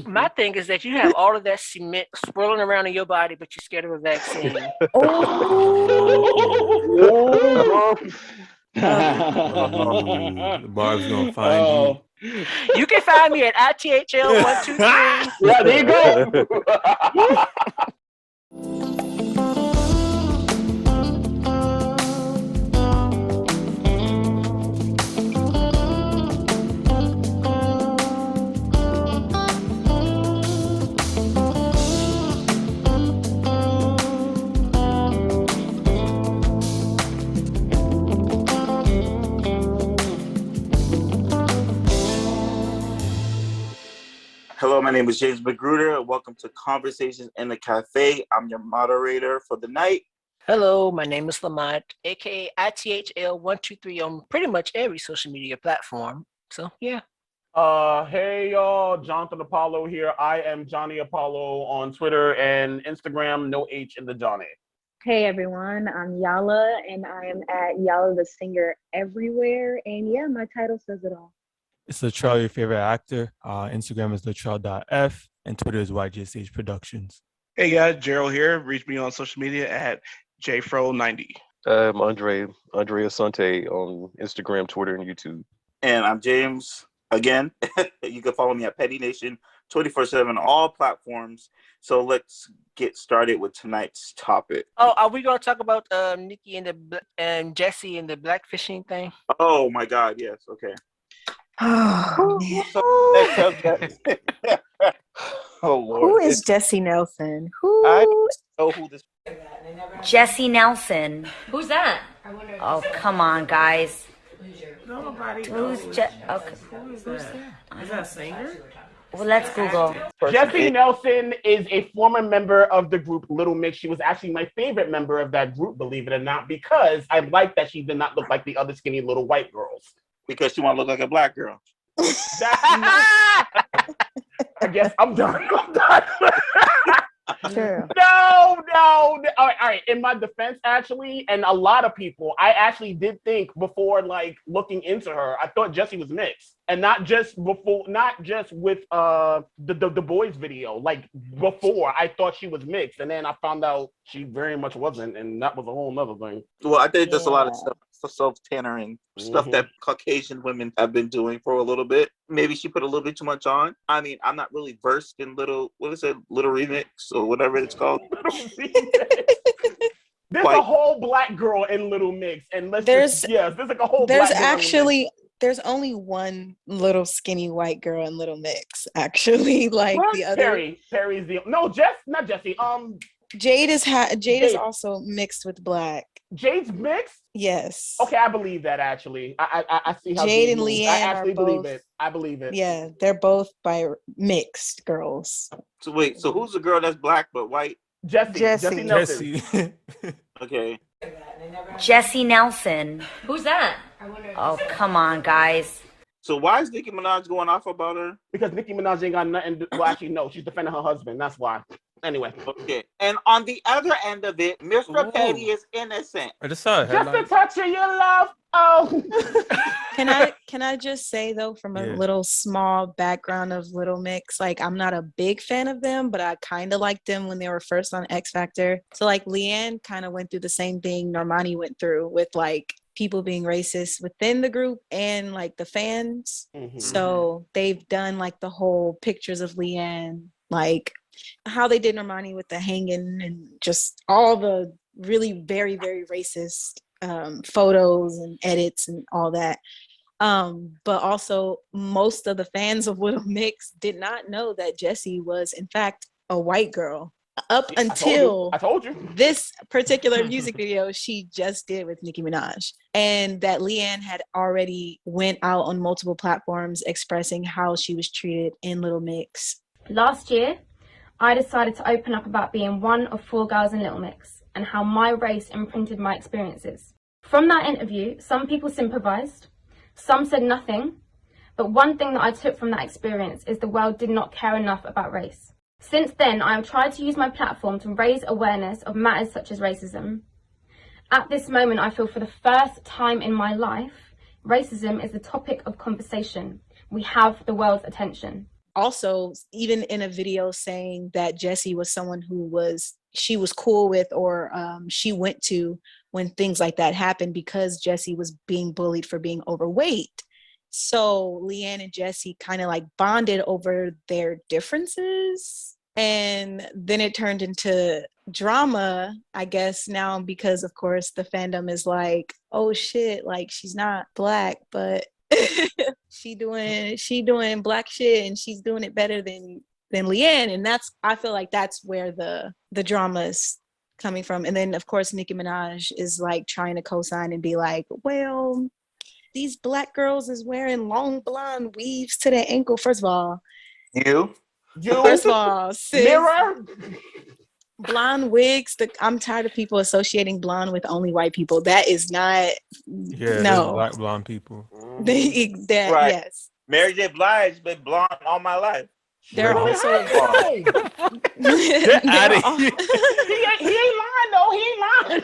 My thing is that you have all of that cement swirling around in your body, but you're scared of a vaccine. Barb's gonna find you. You can find me at ITHL123. Yeah, there you go. Hello, my name is James Magruder. Welcome to Conversations in a Café. I'm your moderator for the night. Hello, my name is Lamont, aka ITHL123 on pretty much every social media platform. So yeah. Hey y'all, Jonathan Apollo here. I am Johnny Apollo on Twitter and Instagram, no H in the Johnny. Hey everyone, I'm Yala and I am at Yala the Singer everywhere. And yeah, my title says it all. It's Latrell, your favorite actor. Instagram is Latrell.f and Twitter is YGSH Productions. Hey guys, Gerald here. Reach me on social media at JFro90. I'm Andre Asante on Instagram, Twitter, and YouTube. And I'm James again. You can follow me at Petty Nation 24/7 all platforms. So let's get started with tonight's topic. Oh, are we gonna talk about Nicki and Jesy and the blackfishing thing? Oh my God, yes. Okay. Oh, Oh Lord. who is Jesy Nelson? I know who this. Jesy Nelson. Who's that? Oh, come on, guys. Nobody. Who's okay. Who's that? Is that a singer? Well, let's Google. Jesy Nelson is a former member of the group Little Mix. She was actually my favorite member of that group, believe it or not, because I liked that she did not look like the other skinny little white girls. Because she want to look like a black girl. I guess I'm done. Sure. No. All right. In my defense, actually, and a lot of people, I actually did think before, like, looking into her, I thought Jesy was mixed, and not just with the Boyz video. Like before, I thought she was mixed, and then I found out she very much wasn't, and that was a whole nother thing. Well, I think there's a lot of stuff. Self-tannering stuff that Caucasian women have been doing for a little bit. Maybe she put a little bit too much on. I mean, I'm not really versed in Little Remix or whatever it's called. There's a whole black girl in Little Mix, and there's like a whole. There's black actually there's only one little skinny white girl in Little Mix. Actually, like what? The other Perry's the not Jesy. Jade is also mixed with black. Jade's mixed? Yes. Okay, I believe that actually. I see how Jade and Leanne I actually believe it. I believe it. Yeah, they're both by mixed girls. So wait, so who's the girl that's black but white? Jesy Nelson. Okay. Jesy Nelson. Who's that? Oh, come on, guys. So why is Nicki Minaj going off about her? Because Nicki Minaj ain't got nothing well, actually, no, she's defending her husband. That's why. Anyway. Okay. And on the other end of it, Mr. Petty is innocent. I just saw a headline. Just a touch of your love. Oh. Can I just say though, from a little small background of Little Mix, like I'm not a big fan of them, but I kind of liked them when they were first on X Factor. So like Leanne kind of went through the same thing Normani went through with like people being racist within the group and like the fans. Mm-hmm. So they've done like the whole pictures of Leanne, like how they did Normani with the hanging and just all the really very, very racist photos and edits and all that. But also most of the fans of Little Mix did not know that Jesy was in fact a white girl up until I told you. This particular music video she just did with Nicki Minaj, and that Leanne had already went out on multiple platforms expressing how she was treated in Little Mix. Last year, I decided to open up about being one of 4 girls in Little Mix and how my race imprinted my experiences. From that interview, some people sympathized, some said nothing, but one thing that I took from that experience is the world did not care enough about race. Since then, I have tried to use my platform to raise awareness of matters such as racism. At this moment, I feel for the first time in my life, racism is the topic of conversation. We have the world's attention. also even in a video saying that Jesy was someone she was cool with, or she went to when things like that happened, because Jesy was being bullied for being overweight. So Leanne and Jesy kind of like bonded over their differences. And then it turned into drama, I guess, now, because of course the fandom is like, oh shit, like she's not Black, but she doing Black shit and she's doing it better than Leanne. And I feel like that's where the drama is coming from. And then of course Nicki Minaj is like trying to co-sign and be like, well, these Black girls is wearing long blonde weaves to their ankle. First of all, sis, Mirror, blonde wigs. I'm tired of people associating blonde with only white people. That is not. Yeah, no. there's Black blonde people. Right. Yes. Mary J. Blige been blonde all my life. There are also Get out of here. He ain't lying though. He ain't lying.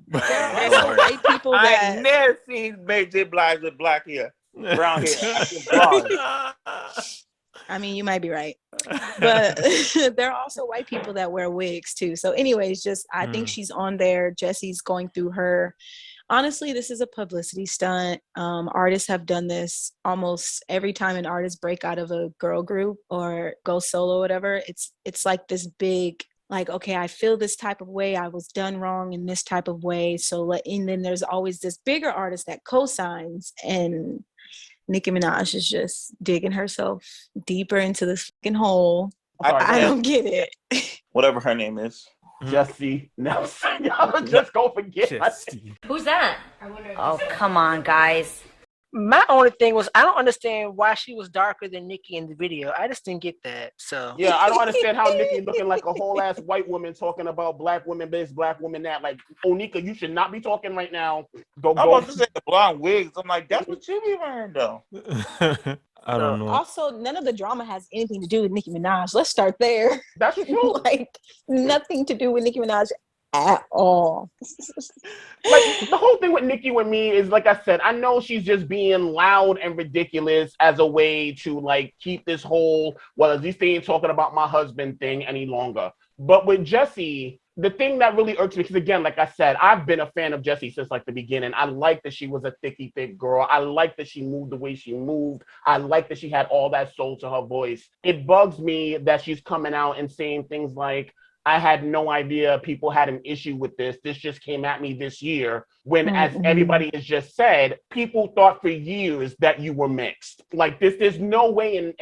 There are also white people I that ain't never seen Mary J. Blige with black hair, brown hair. Blonde. I mean, you might be right, but there are also white people that wear wigs too. So anyways, I think she's on there. Jessy's going through her. Honestly, this is a publicity stunt. Artists have done this almost every time an artist break out of a girl group or go solo, whatever. It's like this big, like, okay, I feel this type of way. I was done wrong in this type of way. And then there's always this bigger artist that co-signs, and Nicki Minaj is just digging herself deeper into this fucking hole. I don't get it. Whatever her name is. Jesy Nelson. Y'all just go forget. Who's that? Oh, come on, guys. My only thing was, I don't understand why she was darker than Nicki in the video. I just didn't get that. So yeah, I don't understand how Nicki looking like a whole ass white woman talking about Black women this, Black women that. Like, Onika, you should not be talking right now. I'm about to say the blonde wigs. I'm like, that's what you be wearing though. I don't know. Also, none of the drama has anything to do with Nicki Minaj. Let's start there. That's true. Like, nothing to do with Nicki Minaj at all. Like, the whole thing with Nicki with me is, like I said, I know she's just being loud and ridiculous as a way to like keep this whole, well, at least they ain't talking about my husband thing any longer. But with Jesy, the thing that really irks me, because again, like I said, I've been a fan of Jesy since like the beginning. I like that she was a thick girl. I like that she moved the way she moved. I like that she had all that soul to her voice. It bugs me that she's coming out and saying things like, I had no idea people had an issue with this. This just came at me this year. When, as everybody has just said, people thought for years that you were mixed. Like this, there's no way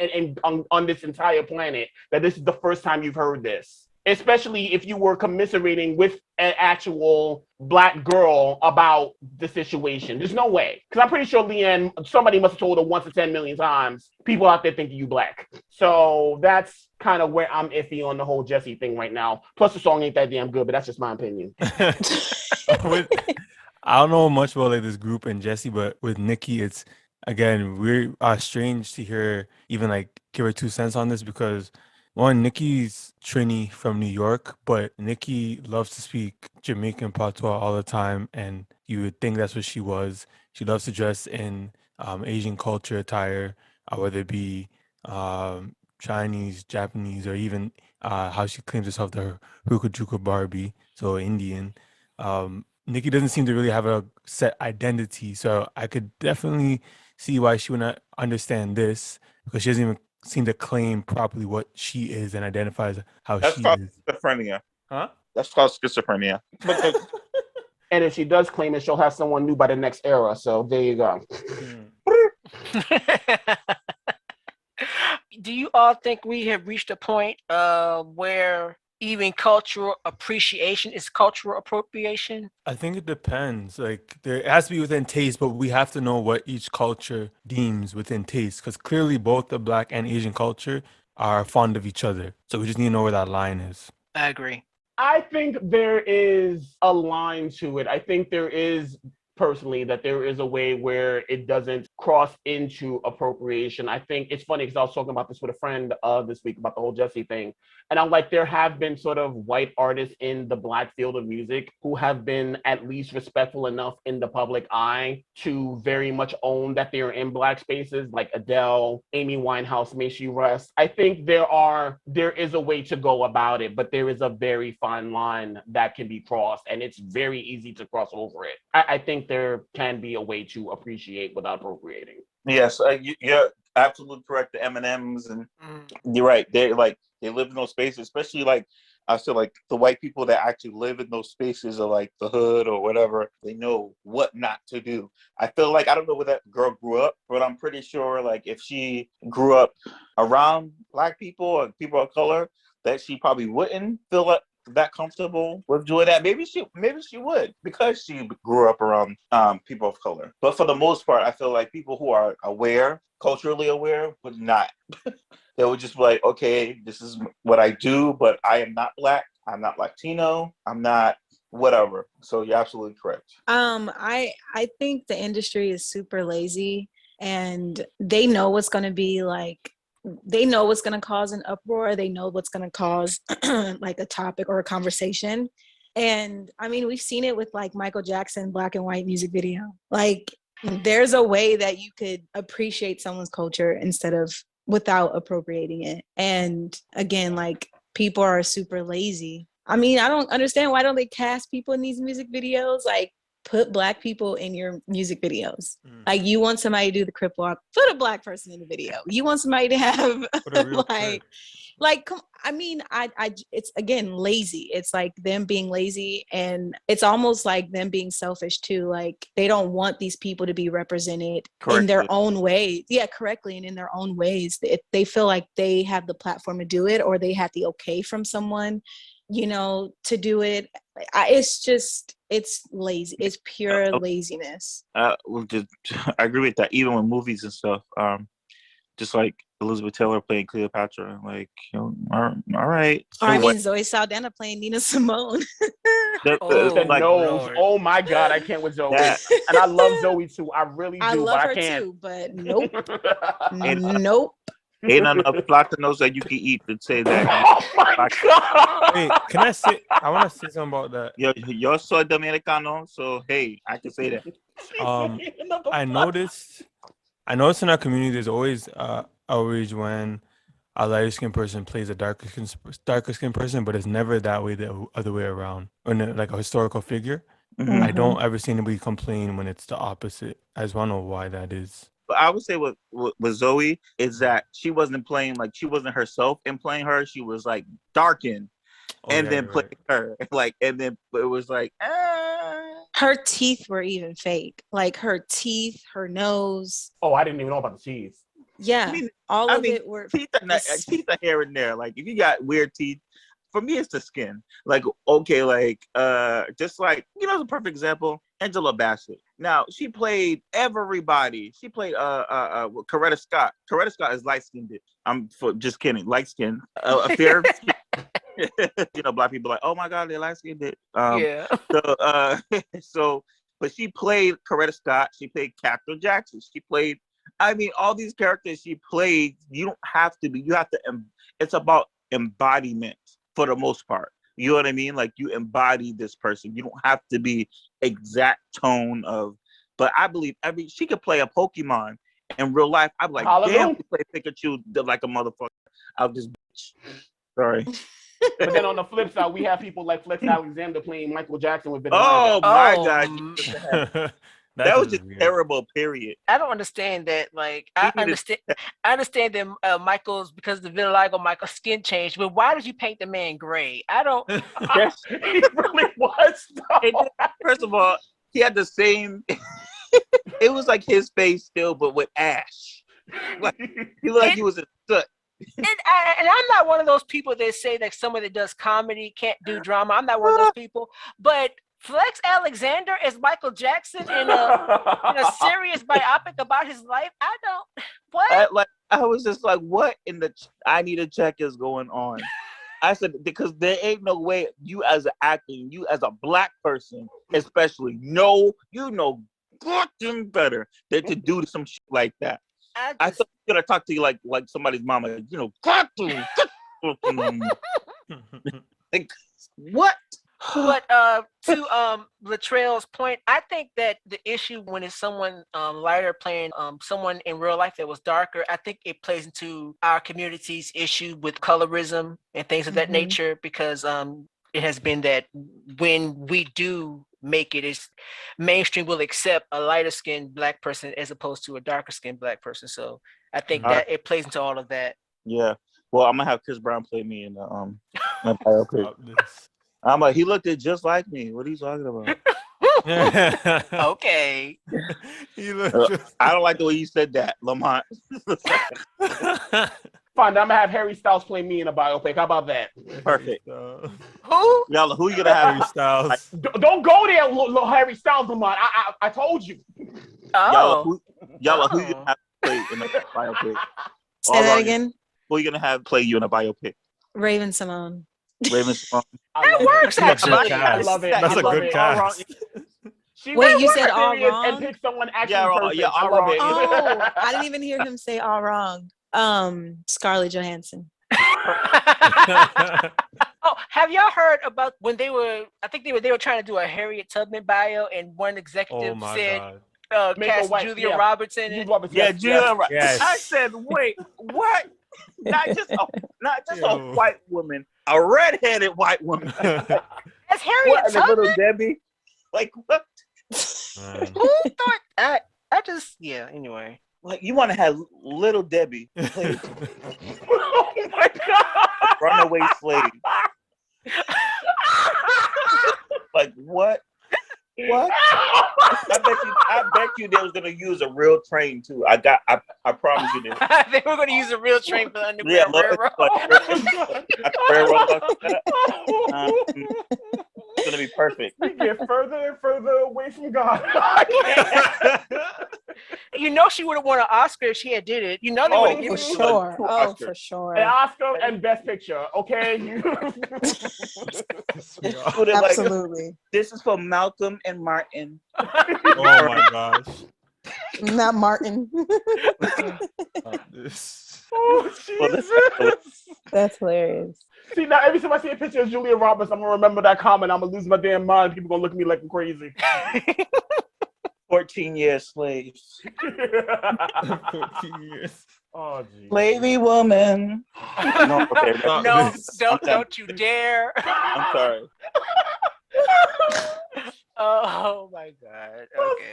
on this entire planet that this is the first time you've heard this. Especially if you were commiserating with an actual Black girl about the situation. There's no way. Because I'm pretty sure Leanne, somebody must have told her once to 10 million times, people out there thinking you Black. So that's kind of where I'm iffy on the whole Jesy thing right now. Plus the song ain't that damn good, but that's just my opinion. I don't know much about like this group and Jesy, but with Nicki, it's again, we're strange to hear even like give her 2 cents on this, because one, Nicki's Trini from New York, but Nicki loves to speak Jamaican patois all the time, and you would think that's what she was. She loves to dress in Asian culture attire, whether it be Chinese, Japanese, or even how she claims herself the Hookah Juka Barbie, so Indian. Nicki doesn't seem to really have a set identity, so I could definitely see why she would not understand this, because she doesn't even seem to claim properly what she is and identifies how That's she called is. schizophrenia. Huh? That's called schizophrenia. And if she does claim it, she'll have someone new by the next era. So there you go. Do you all think we have reached a point where even cultural appreciation is cultural appropriation? I think it depends. Like, it has to be within taste, but we have to know what each culture deems within taste, because clearly both the Black and Asian culture are fond of each other. So we just need to know where that line is. I agree. I think there is a line to it. I think there is personally that there is a way where it doesn't cross into appropriation. I think it's funny because I was talking about this with a friend this week about the whole Jesy thing. And I'm like, there have been sort of white artists in the Black field of music who have been at least respectful enough in the public eye to very much own that they're in Black spaces, like Adele, Amy Winehouse, may she rest. I think there is a way to go about it, but there is a very fine line that can be crossed, and it's very easy to cross over it. I think there can be a way to appreciate without appropriating. Yes, you're absolutely correct. The M&Ms, and you're right. They live in those spaces, especially like I feel like the white people that actually live in those spaces are like the hood or whatever. They know what not to do. I feel like I don't know where that girl grew up, but I'm pretty sure like if she grew up around Black people or people of color, that she probably wouldn't feel like that comfortable with doing that. Maybe she would because she grew up around people of color. But for the most part, I feel like people who are aware, culturally aware, would not. They would just be like, okay, this is what I do, but I am not Black. I'm not Latino. I'm not whatever. So you're absolutely correct. I think the industry is super lazy, and they know what's going to be like. They know what's going to cause an uproar. They know what's going to cause like a topic or a conversation. And I mean, we've seen it with like Michael Jackson, Black and White music video. Like there's a way that you could appreciate someone's culture without appropriating it. And again, like people are super lazy. I mean, I don't understand, why don't they cast people in these music videos? Like put Black people in your music videos. Like you want somebody to do the crip walk, put a Black person in the video. You want somebody to have it's again lazy. It's like them being lazy, and it's almost like them being selfish too. Like they don't want these people to be represented in their own way. Yeah, correctly, and in their own ways. They feel like they have the platform to do it, or they have the okay from someone, to do it. It's lazy. It's pure laziness. I agree with that. Even with movies and stuff, just like Elizabeth Taylor playing Cleopatra, like, all right. So I mean, Zoe Saldana playing Nina Simone. Oh my God, I can't with Zoe. And I love Zoe too. I really do. I love her can't. too, but nope. Nope. Ain't enough platanos that you can eat to say that. Oh my God. Wait, can I say? I want to say something about that. Yo soy dominicano, so hey, I can say that. I noticed in our community, there's always outrage when a lighter skinned person plays a darker skinned person, but it's never that way, the other way around. When like a historical figure, I don't ever see anybody complain when it's the opposite. I just want to know why that is. But I would say with Zoe is that she wasn't playing, like she wasn't herself in playing her. She was like darkened playing her. Like, and then it was like, her teeth were even fake. Like her teeth, her nose. Oh, I didn't even know about the teeth. Yeah. I mean, it were teeth are here and there. Like if you got weird teeth, for me it's the skin. Like, okay, like just like, the perfect example, Angela Bassett. Now, she played everybody. She played Coretta Scott. Coretta Scott is light-skinned. I'm just kidding. Light-skinned. A fair Black people are like, oh my God, they're light-skinned. Yeah. But she played Coretta Scott. She played Catherine Jackson. She played, all these characters she played, you don't have to be, you have to, it's about embodiment for the most part. You know what I mean? Like you embody this person. You don't have to be exact tone of, but I believe she could play a Pokemon in real life. I'm like, damn, she play Pikachu like a motherfucker. I'll just bitch. Sorry. But then on the flip side, we have people like Flex Alexander playing Michael Jackson with vitiligo. Oh my God. That was just terrible, period. I don't understand that. Like, I understand that Michael's, because of the vitiligo, Michael's skin changed, but why did you paint the man gray? I don't. He really was. First of all, he had the same, it was like his face still, but with ash. Like, he looked like he was a soot. And I'm not one of those people that say that someone that does comedy can't do drama. I'm not one of those people, but Flex Alexander as Michael Jackson in a serious biopic about his life. I don't. What? I was just like, what in the I need a check is going on? I said because there ain't no way you as an actor, you as a black person, especially, you know goddamn better than to do some shit like that. I thought you gonna talk to you like somebody's mama, you know, goddamn. Like, what? But to Latrell's point, I think that the issue when it's someone lighter playing someone in real life that was darker, I think it plays into our community's issue with colorism and things of that nature, because it has been that when we do make it, is mainstream will accept a lighter skinned black person as opposed to a darker skinned black person. So I think that it plays into all of that. Yeah. Well, I'm gonna have Chris Brown play me in the my biopic. I'm like, he looked just like me. What are you talking about? Okay. I don't like the way you said that, Lamont. Fine, I'm gonna have Harry Styles play me in a biopic. How about that? Perfect. Who? Y'all, who you gonna have? Harry Styles. Don't go there, Harry Styles, Lamont. I told you. Oh. Y'all, who you gonna have play in a biopic? Say that again. Who you gonna have play you in a biopic? Raven Simone. Raven Simone. That works actually. I love it. That's I a love good it. cast. Wait, you said all serious wrong? and pick someone actually Yeah, perfect. yeah, I all love wrong. it. Oh, I didn't even hear him say all wrong. Scarlett Johansson. Oh, have y'all heard about when they were? I think they were trying to do a Harriet Tubman bio, and one executive said, "Cast Julia Roberts in it." Yeah, Julia Roberts. Yes. I said, wait, what? Not just a white woman, a redheaded white woman. That's Harriet What, and a Tubman. little Debbie? Like what? Who thought? I just anyway. Like you want to have little Debbie play Oh my god! runaway slave? Like what? What? I bet you they was gonna use a real train too. I promise you this. They were going to use a real train for the Underground Yeah, Railroad. It's gonna be perfect. We get further and further away from God. You know she would have won an Oscar if she had did it. You know they would have given for sure. Oh, for sure. An Oscar and Best Picture, okay? Absolutely. This is for Malcolm and Martin. Oh my gosh. Not Martin. Oh, Jesus. That's hilarious. See, now every time I see a picture of Julia Roberts, I'm going to remember that comment. I'm going to lose my damn mind. People going to look at me like I'm crazy. 14-year slave. 14 years. Oh, geez. Slavey woman. No, okay, No, don't you dare. I'm sorry. Oh my god. Okay.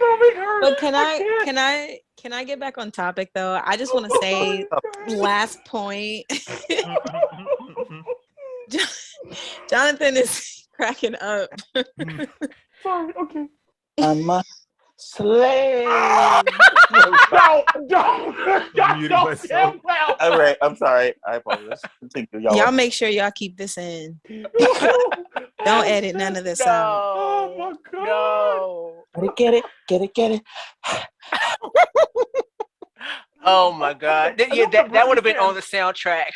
But can I get back on topic though? I just want to say last point. Jonathan is cracking up. Sorry, okay. I'm a slave. Don't. All right, I'm sorry. I apologize. Continue, y'all make sure y'all keep this in. Don't edit none of this out. Oh my god. No. Get it. Oh my god. Yeah, that would have been on the soundtrack.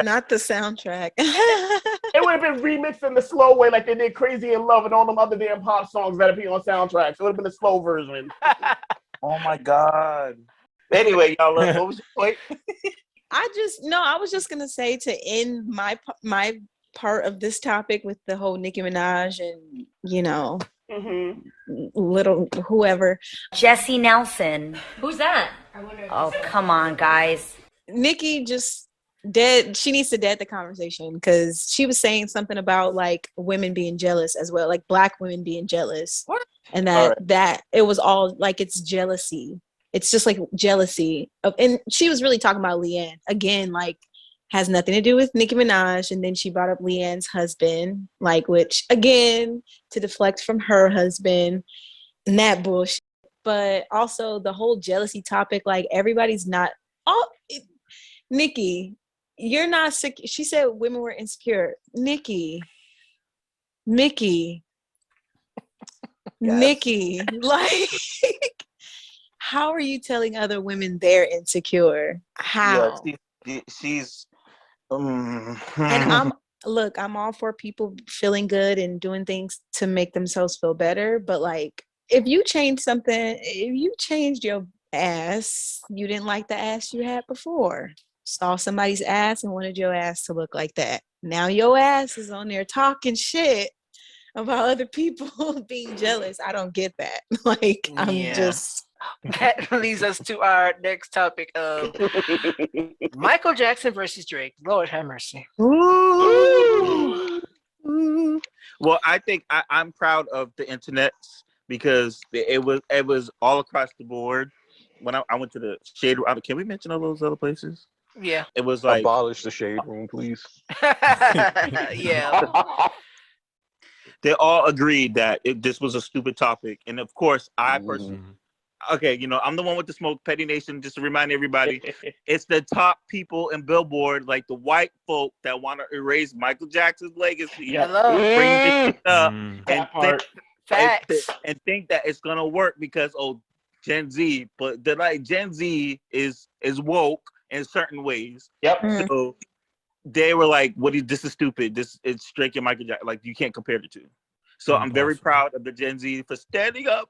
Not the soundtrack. It would have been remixed in the slow way like they did Crazy in Love and all them other damn pop songs that appear on soundtracks. It would have been a slow version. Oh my god. Anyway, y'all, what was your point? I was just gonna say to end my part of this topic with the whole Nicki Minaj and little whoever. Jesy Nelson. Who's that? Oh, come on, guys. Nicki just dead. She needs to dead the conversation because she was saying something about like women being jealous as well, like Black women being jealous. What? And that it was all like it's jealousy. It's just like jealousy of, and she was really talking about Leanne again, like has nothing to do with Nicki Minaj. And then she brought up Leanne's husband, like, which again, to deflect from her husband and that bullshit. But also the whole jealousy topic, like everybody's not Nicki, you're not sick. She said women were insecure. Nicki, like, how are you telling other women they're insecure? How? Yeah, And I'm all for people feeling good and doing things to make themselves feel better. But like, if you changed your ass, you didn't like the ass you had before. Saw somebody's ass and wanted your ass to look like that. Now your ass is on there talking shit about other people being jealous. I don't get that. Like, I'm just. That leads us to our next topic of Michael Jackson versus Drake. Lord have mercy. Well, I think I'm proud of the internet because it was all across the board. When I went to the shade room, can we mention all those other places? Yeah. It was like abolish the shade room, please. Yeah. They all agreed that this was a stupid topic, and of course, I personally. Okay, I'm the one with the smoke. Petty Nation, just to remind everybody, it's the top people in Billboard, like the white folk that want to erase Michael Jackson's legacy. Hello. Bring this shit up Facts. and think that it's gonna work because Gen Z, but Gen Z is woke in certain ways. Yep. So they were like, this is stupid. It's Drake and Michael Jackson. Like, you can't compare the two. So I'm very proud of the Gen Z for standing up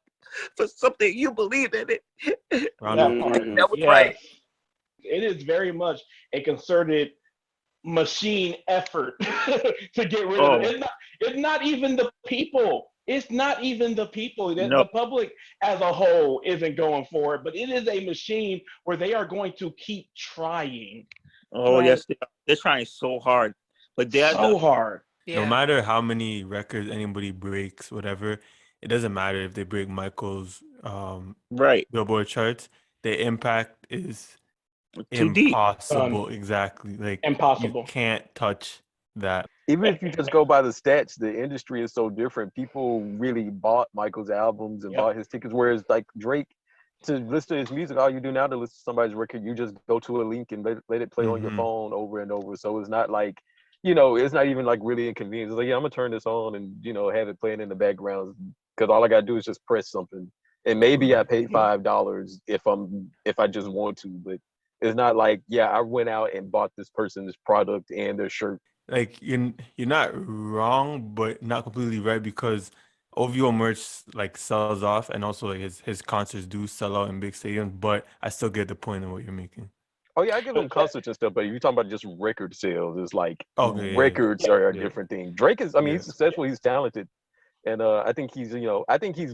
for something you believe in it. That was right. It is very much a concerted machine effort to get rid of it. It's not even the people. It's not even the people. The public as a whole isn't going for it, but it is a machine where they are going to keep trying. Oh, yes. They're trying so hard. But they're so hard. No matter how many records anybody breaks, whatever, it doesn't matter if they break Michael's Billboard charts. The impact is too deep. Impossible. Exactly. Like, impossible. You can't touch that. Even if you just go by the stats, the industry is so different. People really bought Michael's albums and bought his tickets, whereas like Drake, to listen to his music, all you do now to listen to somebody's record, you just go to a link and let it play on your phone over and over. So it's not like, it's not even like really inconvenient. It's like, I'm gonna turn this on and have it playing in the background because all I gotta do is just press something. And maybe I paid $5 if I just want to, but it's not like, I went out and bought this person's product and their shirt. Like, you're not wrong, but not completely right, because OVO merch like sells off, and also like his concerts do sell out in big stadiums. But I still get the point of what you're making. Oh yeah, I give him concerts and stuff, but if you're talking about just record sales, it's like records are a different thing. Drake is, he's successful, he's talented, and I think he's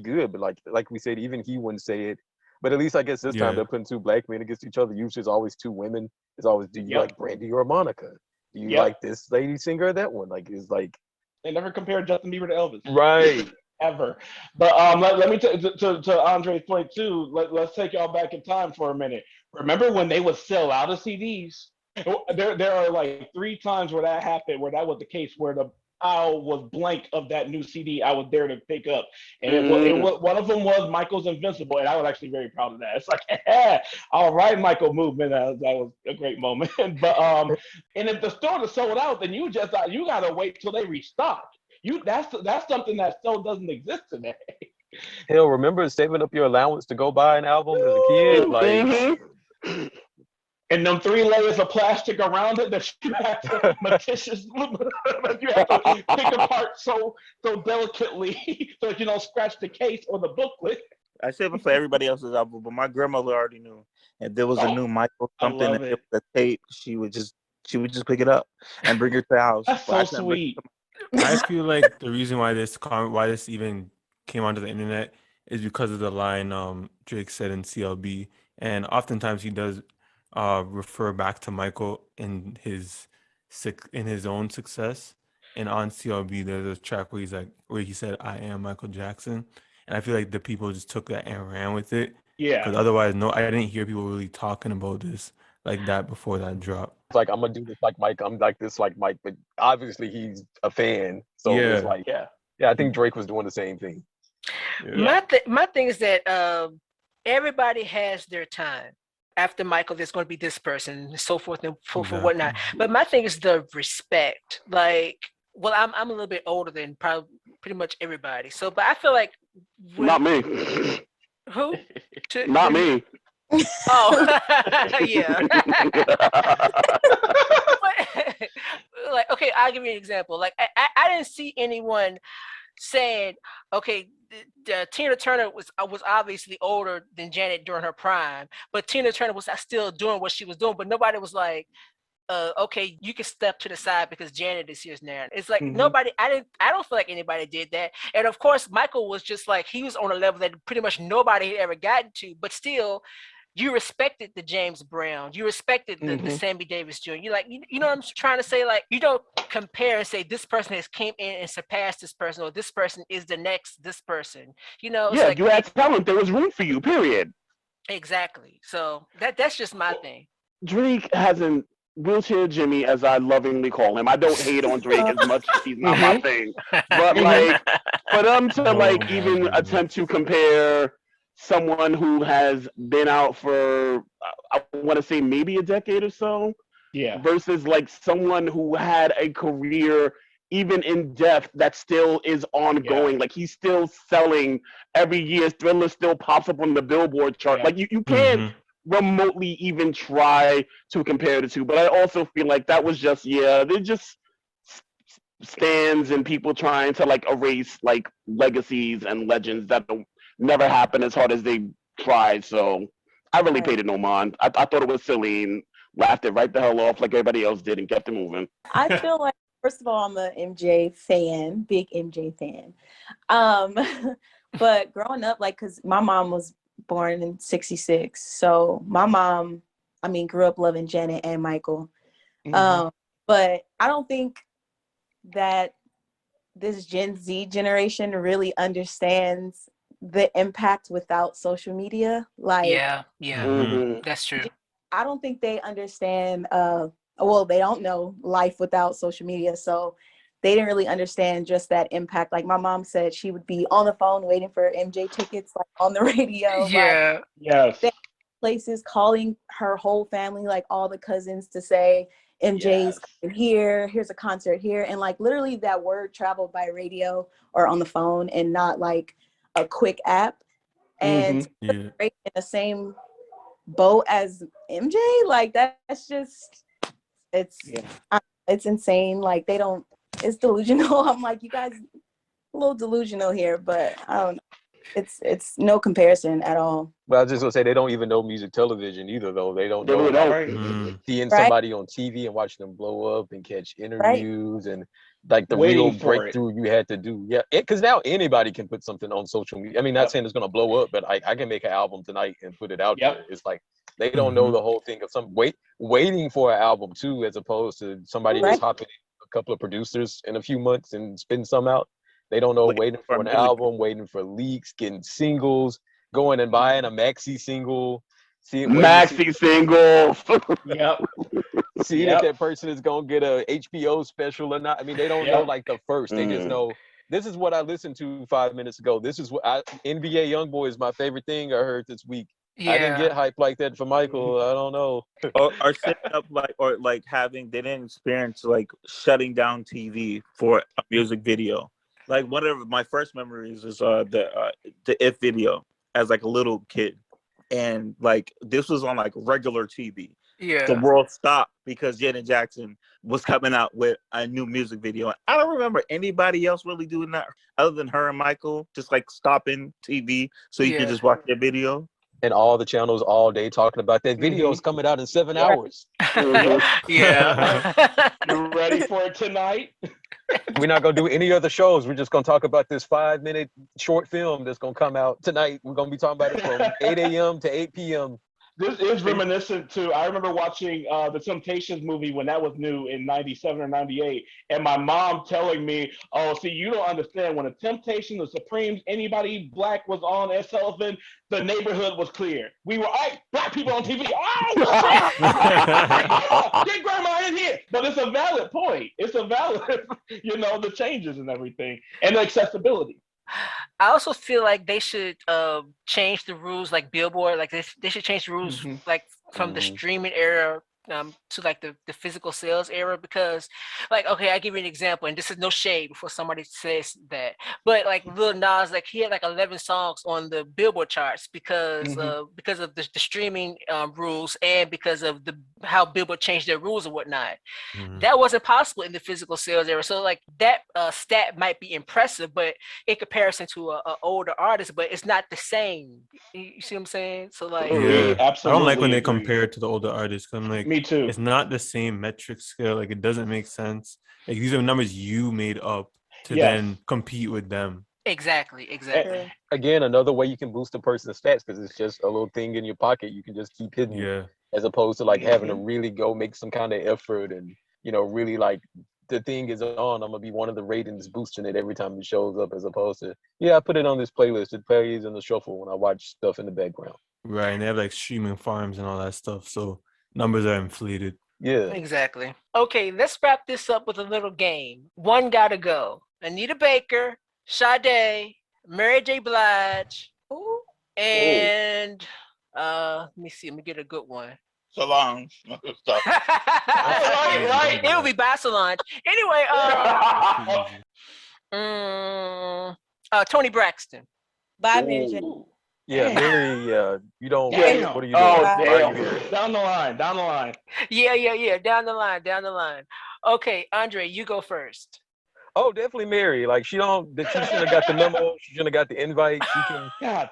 good. But like we said, even he wouldn't say it. But at least I guess this time they're putting two black men against each other. Usually it's always two women. It's always, do you like Brandy or Monica? Do you like this lady singer or that one? Like, it's like they never compared Justin Bieber to Elvis, right? Ever. But let me to Andre's point too. Let's take y'all back in time for a minute. Remember when they would sell out of CDs? There are like 3 times where that happened, where that was the case, where the aisle was blank of that new CD I was there to pick up, and it was one of them was Michael's Invincible, and I was actually very proud of that. It's like, all right, Michael movement. That was a great moment. But and if the store is sold out, then you gotta wait till they restock. That's something that still doesn't exist today. Hell, remember saving up your allowance to go buy an album as a kid? Like, and them 3 layers of plastic around it that you have to you have to pick apart so delicately so that you don't scratch the case or the booklet. I saved it for everybody else's album, but my grandmother already knew. If there was a new Michael something, if it was a tape, she would just pick it up and bring it to the house. That's so sweet. I feel like the reason why this even came onto the internet is because of the line Drake said in CLB, and oftentimes he does refer back to Michael in his own success. And on CLB, there's a track where he said, "I am Michael Jackson," and I feel like the people just took that and ran with it. Yeah. Because otherwise, I didn't hear people really talking about this like that before that drop. It's like, I'm gonna do this like Mike. I'm like this like Mike, but obviously he's a fan, so it's like, I think Drake was doing the same thing. Yeah. My thing is that everybody has their time. After Michael, there's going to be this person, so forth and for whatnot. But my thing is the respect. Like, well, I'm a little bit older than probably pretty much everybody. So, but I feel like not me. Who? Not me. Oh, yeah. like, okay, I'll give you an example. Like, I didn't see anyone saying, okay, Tina Turner was obviously older than Janet during her prime, but Tina Turner was still doing what she was doing. But nobody was like, okay, you can step to the side because Janet is here now. It's like nobody. I don't feel like anybody did that. And of course, Michael was just like, he was on a level that pretty much nobody had ever gotten to. But still, you respected the James Brown, you respected the Sammy Davis Jr. You like, you know what I'm trying to say? Like, you don't compare and say this person has came in and surpassed this person, or this person is the next this person. You know, it's like, you had talent. There was room for you. Period. Exactly. So that's just my thing. Drake hasn't. Wheelchair Jimmy, as I lovingly call him. I don't hate on Drake as much. He's not my thing. But like, for them to like even attempt to compare someone who has been out for, I want to say maybe a decade or so, versus like someone who had a career even in depth that still is ongoing. Like, he's still selling every year. Thriller still pops up on the Billboard chart. Like, you can't remotely even try to compare the two. But I also feel like that was just, they're just stands and people trying to like erase like legacies and legends that don't never happen as hard as they tried. So I really paid it no mind. I thought it was silly and laughed it right the hell off like everybody else did and kept it moving. I feel like, first of all, I'm a MJ fan, big MJ fan. But growing up, like, because my mom was born in 66. So my mom, I mean, grew up loving Janet and Michael. But I don't think that this Gen Z generation really understands the impact without social media. Like, that's true. I don't think they understand, well, they don't know life without social media. So they didn't really understand just that impact. Like, my mom said she would be on the phone waiting for MJ tickets, like on the radio. Like, places, calling her whole family, like all the cousins, to say MJ's here, here's a concert here. And like literally that word traveled by radio or on the phone and not like a quick app. And in the same boat as MJ, like that's just, it's insane. Like, they don't, it's delusional. I'm like, you guys a little delusional here, but I don't know. It's no comparison at all. Well, I was just gonna say, they don't even know music television either, though. They don't know like, seeing somebody on TV and watching them blow up and catch interviews and like the real breakthrough you had to do. Yeah, because now anybody can put something on social media. I mean, not saying it's gonna blow up, but I can make an album tonight and put it out there. It's like they don't know the whole thing of some waiting for an album too, as opposed to somebody just hopping in, a couple of producers in a few months and spitting some out. They don't know waiting for an album, waiting for leaks, getting singles, going and buying a maxi single. Maxi single. Seeing if that person is going to get a HBO special or not. I mean, they don't know like the first. They just know, this is what I listened to 5 minutes ago. This is what NBA Youngboy is my favorite thing I heard this week. I didn't get hype like that for Michael. I don't know. or setting up like having, they didn't experience like shutting down TV for a music video. Like, one of my first memories is the If video as like a little kid, and like this was on like regular TV. The world stopped because Janet Jackson was coming out with a new music video. I don't remember anybody else really doing that other than her and Michael, just like stopping TV so you could just watch their video. And all the channels all day talking about that video is coming out in 7 hours. You ready for it tonight? We're not going to do any other shows. We're just going to talk about this 5-minute short film that's going to come out tonight. We're going to be talking about it from 8 a.m. to 8 p.m. This is reminiscent to, I remember watching the Temptations movie when that was new in 97 or 98. And my mom telling me, oh, see, you don't understand. When the Temptations, the Supremes, anybody black was on as Sullivan, the neighborhood was clear. We were, all right, black people on TV. Oh, get grandma in here. But it's a valid point. It's a valid, the changes and everything. And the accessibility. I also feel like they should change the rules, like Billboard. Like they should change the rules, like from the streaming era to like the physical sales era, because like, okay, I give you an example, and this is no shade before somebody says that, but like Lil Nas, like he had like 11 songs on the Billboard charts because of the streaming rules, and because of how Billboard changed their rules and whatnot. That wasn't possible in the physical sales era. So like that stat might be impressive, but in comparison to a older artist, but it's not the same. You see what I'm saying? So like, Yeah, I don't like when they agree. compare it to the older artists. 'Cause I'm like, Me too. it's not the same metric scale. Like, it doesn't make sense. Like, these are numbers you made up to then compete with them. Exactly. Again, another way you can boost a person's stats, because it's just a little thing in your pocket you can just keep hitting. Yeah. As opposed to like having to really go make some kind of effort and, you know, really like the thing is on, I'm gonna be one of the ratings boosting it every time it shows up, as opposed to, yeah, I put it on this playlist. It plays in the shuffle when I watch stuff in the background. Right, and they have like streaming farms and all that stuff, so numbers are inflated. Yeah. Exactly. Okay, let's wrap this up with a little game. One gotta go. Anita Baker, Sade, Mary J. Blige, and let me see. Let me get a good one. Solange. Right. It will be by Solange. Anyway, Toni Braxton. Bye, Mary J. Yeah, Mary, you don't. Damn. What are you doing? Oh, Why are damn. you here? Down the line. Yeah. Down the line. Okay, Andre, you go first. Oh, definitely Mary. Like she shouldn't have got the memo. She shouldn't have got the invite. She can. God.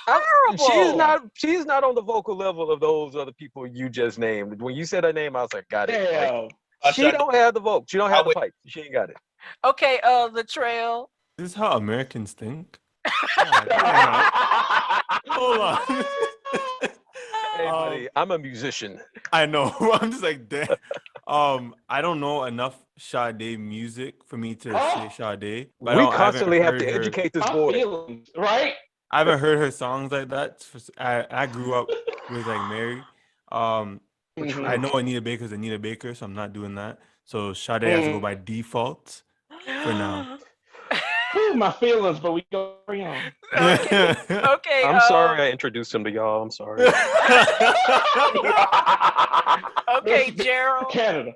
Horrible. She's not on the vocal level of those other people you just named. When you said her name, I was like, got it. Damn. Like, she don't have the vote. She don't have the pipe. She ain't got it. Okay, Latrell. This is how Americans think. Hold on. Hey, buddy, I'm a musician. I know. I'm just like, damn. I don't know enough Sade music for me to say Sade. But We constantly have to educate this boy. Right? I haven't heard her songs like that. I grew up with like Mary. I know Anita Baker's Anita Baker, so I'm not doing that. So Sade has to go by default for now. My feelings, but we go bring on. Okay. I'm sorry I introduced him to y'all. I'm sorry. Okay, Gerald. Canada.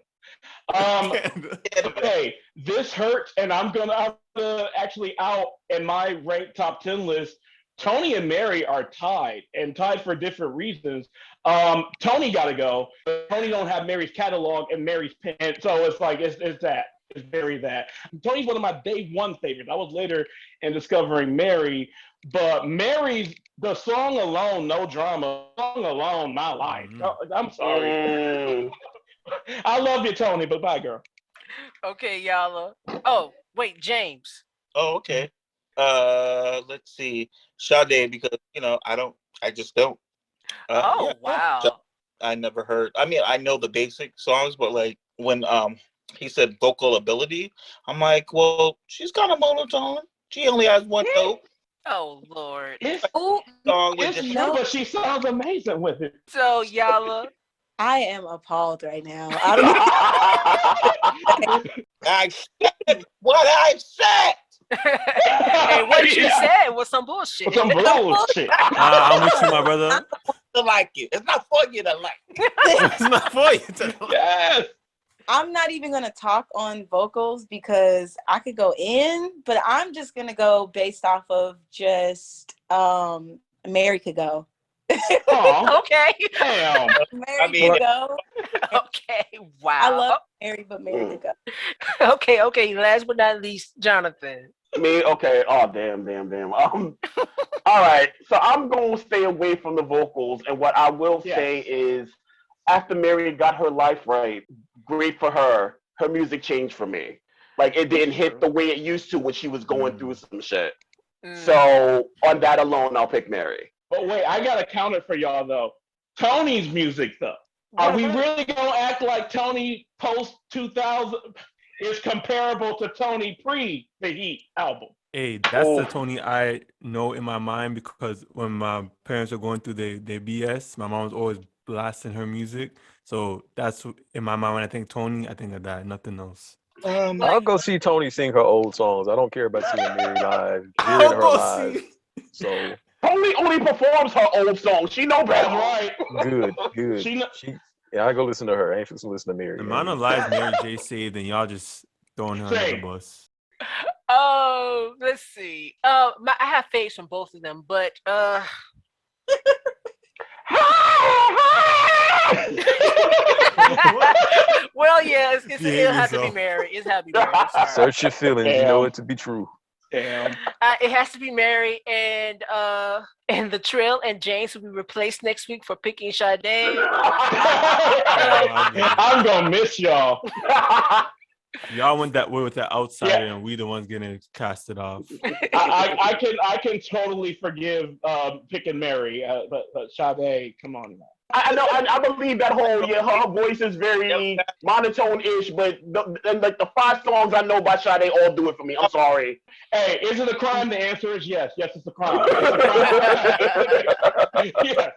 Okay, this hurts, and I'm gonna actually out in my ranked top 10 list. Toni and Mary are tied for different reasons. Toni gotta go. Toni don't have Mary's catalog and Mary's pen, so it's like it's that. It's very that. Toni's one of my day one favorites. I was later in discovering Mary, but Mary's the song alone, no drama. Song alone, my life. I'm sorry. I love you, Toni, but bye, girl. Okay, y'all. Oh, wait, James. Oh, okay. Let's see. Sade, because I just don't. Wow. I never heard. I mean, I know the basic songs, but like when he said vocal ability, I'm like, well, she's kind of monotone. She only has one note. Oh Lord. It's but she sounds amazing with it. So Yala. I am appalled right now. I said what I said. And what you said was some bullshit. Some bullshit. I'm with you, my brother. To like it. It's not for you to like. It's not for you to like. Yes. I'm not even going to talk on vocals because I could go in, but I'm just going to go based off of just Mary could go. Okay. Damn. Mary could go. Okay. Wow. I love Mary, but Mary could go. Okay. Last but not least, Jonathan. Okay. Oh, damn. All right. So I'm going to stay away from the vocals. And what I will say is, after Mary got her life right, great for her. Her music changed for me. Like, it didn't hit the way it used to when she was going through some shit. So on that alone, I'll pick Mary. But wait, I got to counter for y'all, though. Toni's music, though. Are we really going to act like Toni post-2000 is comparable to Toni pre the Heat album? Hey, that's the Toni I know in my mind, because when my parents were going through their BS, my mom was always blasting her music. So that's in my mind when I think Toni, I think of that, nothing else. I'll go see Toni sing her old songs. I don't care about seeing Mary live, hearing her live. So Toni only performs her old songs. She know better. Right. good. Yeah, I go listen to her. I ain't fixing to listen to Mary. The amount of lives Mary J saved, and y'all just throwing her under the Same. bus. Oh, let's see. I have faves from both of them, but well, yeah, it'll have to be Mary. It's have to be Mary. I'm sorry. Search your feelings. You know it to be true. Damn. It has to be Mary, and the Trill and James will be replaced next week for picking Sade. I'm gonna miss y'all. Y'all went that way with that outsider, and we the ones getting casted off. I can totally forgive picking Mary, but Sade, come on now. I know. I believe that whole her voice is very monotone-ish, but the 5 songs I know by Sade all do it for me. I'm sorry. Hey, is it a crime? The answer is yes. Yes, it's a crime. It's a crime. Yeah.